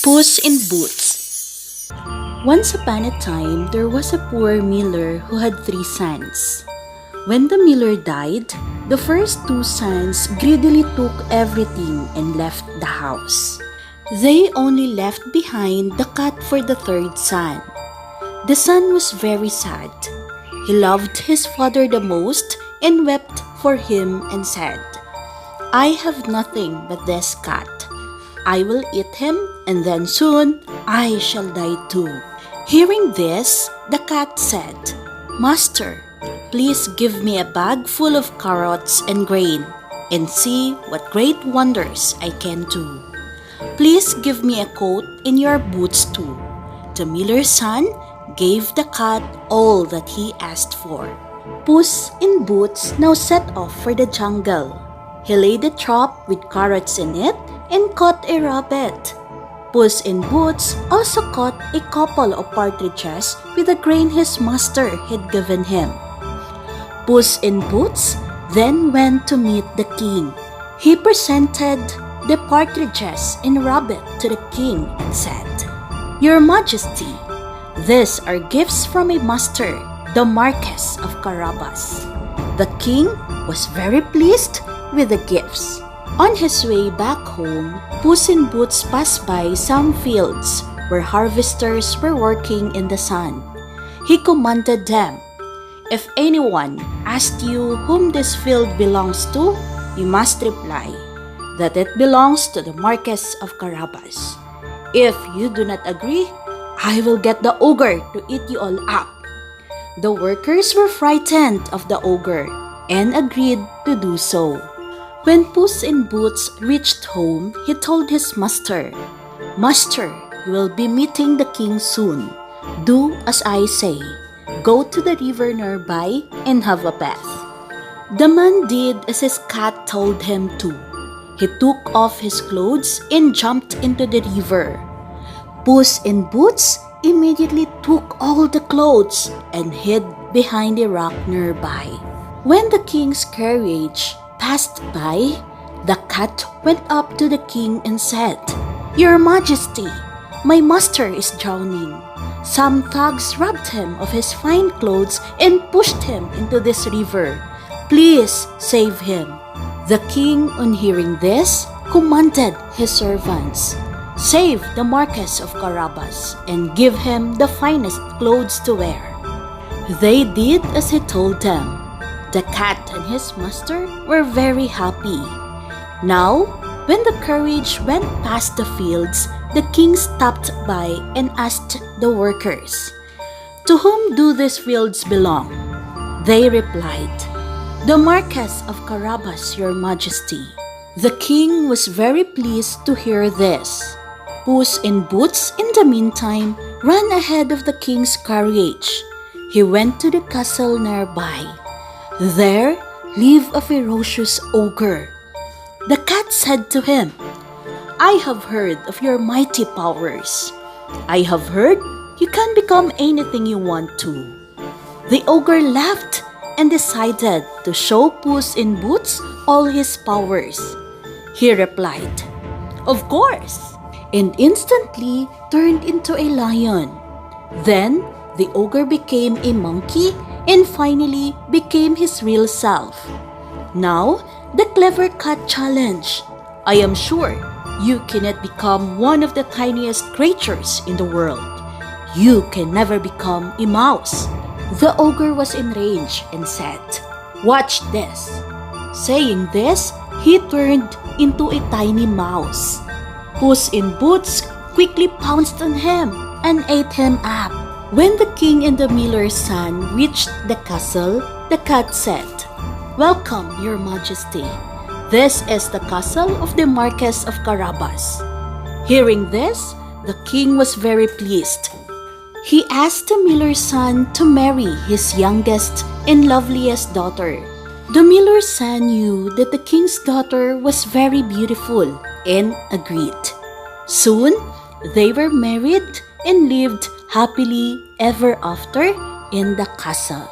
Puss in Boots. Once upon a time, there was a poor miller who had 3 sons. When the miller died, the first 2 sons greedily took everything and left the house. They only left behind the cat for the 3rd son. The son was very sad. He loved his father the most and wept for him and said, "I have nothing but this cat. I will eat him, and then soon I shall die too." Hearing this, the cat said, "Master, please give me a bag full of carrots and grain, and see what great wonders I can do. Please give me a coat and your boots too." The miller's son gave the cat all that he asked for. Puss in Boots now set off for the jungle. He laid a trap with carrots in it and caught a rabbit. Puss in Boots also caught a couple of partridges with the grain his master had given him. Puss in Boots then went to meet the king. He presented the partridges and rabbit to the king and said, "Your Majesty, these are gifts from my master, the Marquess of Carabas." The king was very pleased with the gifts. On his way back home, Puss in Boots passed by some fields where harvesters were working in the sun. He commanded them, "If anyone asks you whom this field belongs to, you must reply that it belongs to the Marquess of Carabas. If you do not agree, I will get the ogre to eat you all up." The workers were frightened of the ogre and agreed to do so. When Puss in Boots reached home, he told his master, "Master, you will be meeting the king soon. Do as I say. Go to the river nearby and have a bath." The man did as his cat told him to. He took off his clothes and jumped into the river. Puss in Boots immediately took all the clothes and hid behind a rock nearby. When the king's carriage passed by, the cat went up to the king and said, "Your Majesty, my master is drowning. Some thugs robbed him of his fine clothes and pushed him into this river. Please save him." The king, on hearing this, commanded his servants, "Save the Marquess of Carabas and give him the finest clothes to wear." They did as he told them. The cat and his master were very happy. Now, when the carriage went past the fields, the king stopped by and asked the workers, "To whom do these fields belong?" They replied, "The Marquess of Carabas, your Majesty." The king was very pleased to hear this. Puss in Boots, in the meantime, ran ahead of the king's carriage. He went to the castle nearby. There lived a ferocious ogre. The cat said to him, "I have heard of your mighty powers. I have heard you can become anything you want to." The ogre laughed and decided to show Puss in Boots all his powers. He replied, "Of course," and instantly turned into a lion. Then the ogre became a monkey and finally became his real self. Now, the clever cat challenged, "I am sure you cannot become one of the tiniest creatures in the world. You can never become a mouse." The ogre was enraged and said, "Watch this." Saying this, he turned into a tiny mouse. Puss in Boots quickly pounced on him and ate him up. When the king and the miller's son reached the castle, the cat said, "Welcome, your Majesty. This is the castle of the Marquess of Carabas." Hearing this, the king was very pleased. He asked the miller's son to marry his youngest and loveliest daughter. The miller's son knew that the king's daughter was very beautiful and agreed. Soon, they were married and lived happily ever after in the castle.